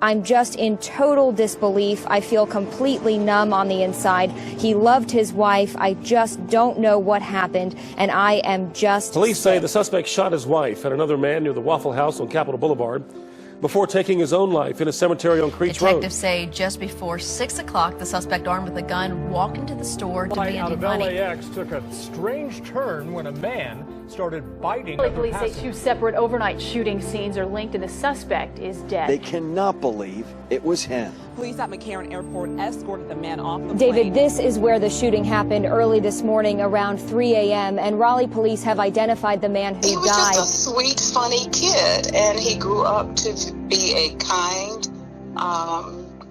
I'm just in total disbelief. I feel completely numb on the inside. He loved his wife. I just don't know what happened, and I am just Police sick. say the suspect shot his wife and another man near the Waffle House on Capitol Boulevard before taking his own life in a cemetery on Creech Road. Detectives say just before 6 o'clock, the suspect armed with a gun walked into the store Flight out demanding of money. LAX took a strange turn when a man started biting other Police say passengers. 2 separate overnight shooting scenes are linked and the suspect is dead. They cannot believe it was him. Police at McCarran Airport escorted the man off the David, plane. this is where the shooting happened early this morning around 3 a.m. and Raleigh police have identified the man who He was died. just a sweet, funny kid, and he grew up to be a kind,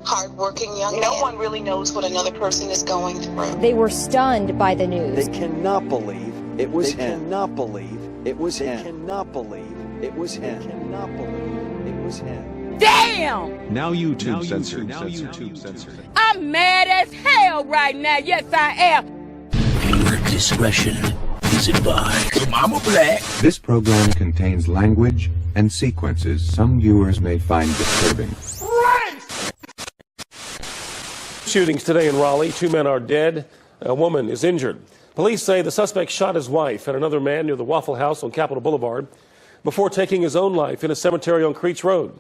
hardworking young man. No one really knows what another person is going through. They were stunned by the news. They cannot believe it was him. They cannot believe it was him. They cannot believe it was him. They cannot believe it was him. Damn! Now YouTube censored. Now YouTube censored. I'm mad as hell right now. Yes, I am. Viewer discretion is advised. Mama Black. This program contains language and sequences some viewers may find disturbing. Shootings today in Raleigh. 2 men are dead. A woman is injured. Police say the suspect shot his wife and another man near the Waffle House on Capitol Boulevard before taking his own life in a cemetery on Creech Road.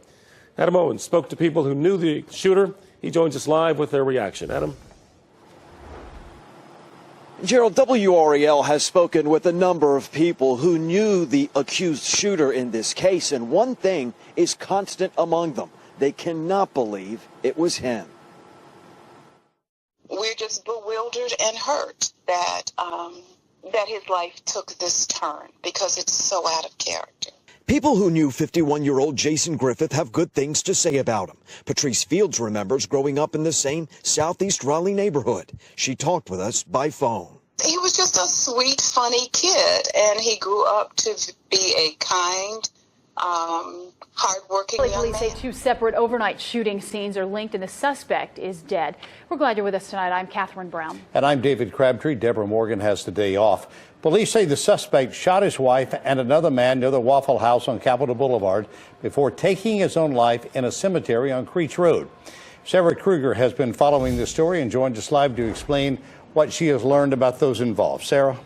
Adam Owens spoke to people who knew the shooter. He joins us live with their reaction. Adam? Gerald, WRAL has spoken with a number of people who knew the accused shooter in this case, and one thing is constant among them. They cannot believe it was him. We're just bewildered and hurt that his life took this turn because it's so out of character. People who knew 51-year-old Jason Griffith have good things to say about him. Patrice Fields remembers growing up in the same Southeast Raleigh neighborhood. She talked with us by phone. He was just a sweet, funny kid, and he grew up to be a kind, hardworking young Police man. say 2 separate overnight shooting scenes are linked and the suspect is dead. We're glad you're with us tonight. I'm Catherine Brown. And I'm David Crabtree. Deborah Morgan has the day off. Police say the suspect shot his wife and another man near the Waffle House on Capitol Boulevard before taking his own life in a cemetery on Creech Road. Sarah Kruger has been following the story and joined us live to explain what she has learned about those involved. Sarah?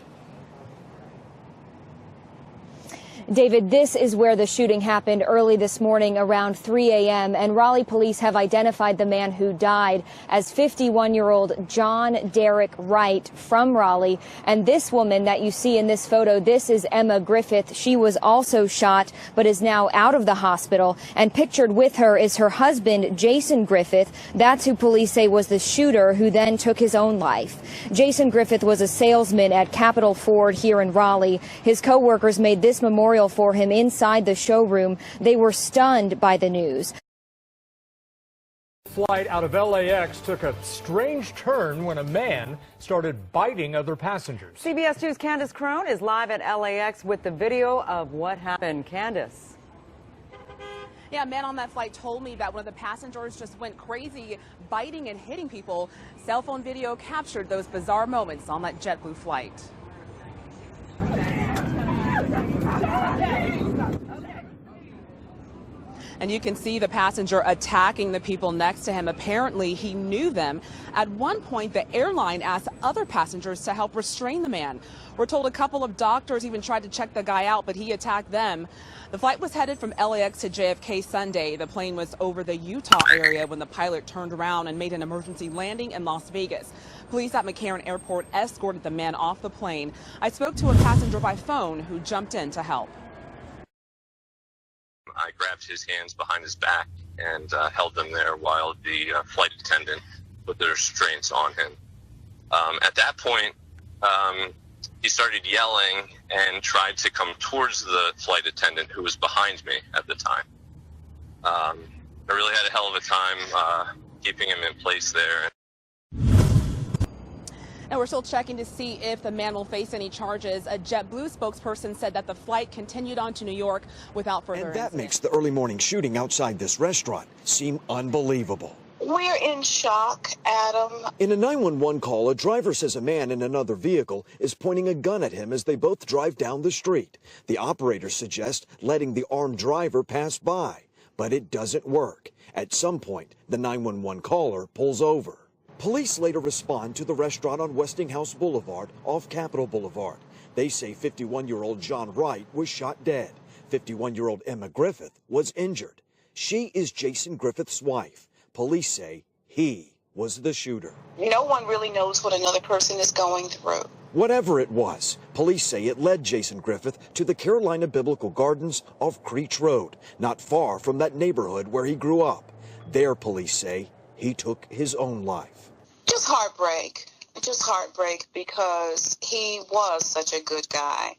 David, this is where the shooting happened early this morning around 3 a.m. and Raleigh police have identified the man who died as 51-year-old John Derek Wright from Raleigh. And this woman that you see in this photo, this is Emma Griffith. She was also shot but is now out of the hospital. And pictured with her is her husband, Jason Griffith. That's who police say was the shooter who then took his own life. Jason Griffith was a salesman at Capitol Ford here in Raleigh. His co-workers made this memorial for him inside the showroom. They were stunned by the news. Flight out of LAX took a strange turn when a man started biting other passengers. CBS 2's Candace Crone is live at LAX with the video of what happened. Candace. Yeah, a man on that flight told me that one of the passengers just went crazy, biting and hitting people. Cell phone video captured those bizarre moments on that JetBlue flight. And you can see the passenger attacking the people next to him. Apparently, he knew them. At one point, the airline asked other passengers to help restrain the man. We're told a couple of doctors even tried to check the guy out, but he attacked them. The flight was headed from LAX to JFK Sunday. The plane was over the Utah area when the pilot turned around and made an emergency landing in Las Vegas. Police at McCarran Airport escorted the man off the plane. I spoke to a passenger by phone who jumped in to help. I grabbed his hands behind his back and held them there while the flight attendant put the restraints on him. At that point, he started yelling and tried to come towards the flight attendant who was behind me at the time. I really had a hell of a time keeping him in place there. And we're still checking to see if the man will face any charges. A JetBlue spokesperson said that the flight continued on to New York without further And that incident. makes the early morning shooting outside this restaurant seem unbelievable. We're in shock, Adam. In a 911 call, a driver says a man in another vehicle is pointing a gun at him as they both drive down the street. The operator suggests letting the armed driver pass by. but it doesn't work. At some point, the 911 caller pulls over. Police later respond to the restaurant on Westinghouse Boulevard off Capitol Boulevard. They say 51-year-old John Wright was shot dead. 51-year-old Emma Griffith was injured. She is Jason Griffith's wife. Police say he was the shooter. No one really knows what another person is going through. Whatever it was, police say it led Jason Griffith to the Carolina Biblical Gardens off Creech Road, not far from that neighborhood where he grew up. There, police say, he took his own life. Just heartbreak because he was such a good guy.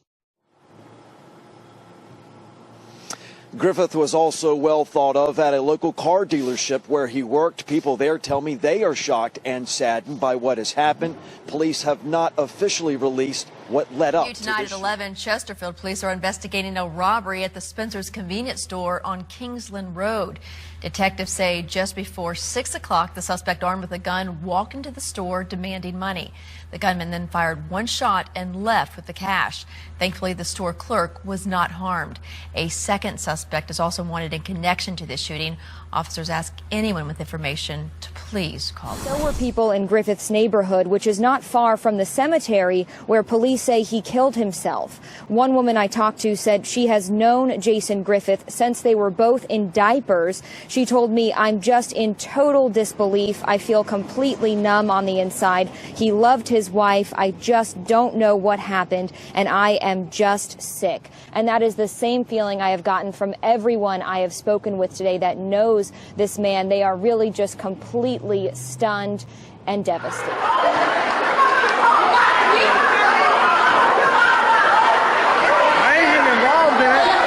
Griffith was also well thought of at a local car dealership where he worked. People there tell me they are shocked and saddened by what has happened. Police have not officially released what led up to Tonight this. at 11, Chesterfield police are investigating a robbery at the Spencer's convenience store on Kingsland Road. Detectives say just before 6 o'clock, the suspect armed with a gun walked into the store demanding money. The gunman then fired one shot and left with the cash. Thankfully, the store clerk was not harmed. A second suspect is also wanted in connection to this shooting. Officers ask anyone with information to please call them. There were people in Griffith's neighborhood, which is not far from the cemetery where police say he killed himself. One woman I talked to said she has known Jason Griffith since they were both in diapers. She told me, "I'm just in total disbelief. I feel completely numb on the inside. He loved his wife. I just don't know what happened, and I am just sick." And that is the same feeling I have gotten from everyone I have spoken with today that knows this man. They are really just completely stunned and devastated. I ain't even involved in it.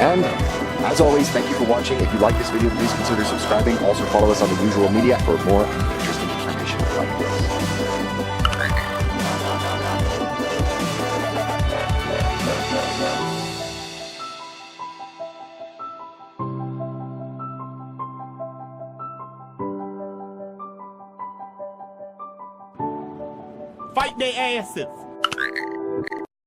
And as always, thank you for watching. If you like this video, please consider subscribing. Also follow us on the usual media for more interesting information like this. Fight their asses.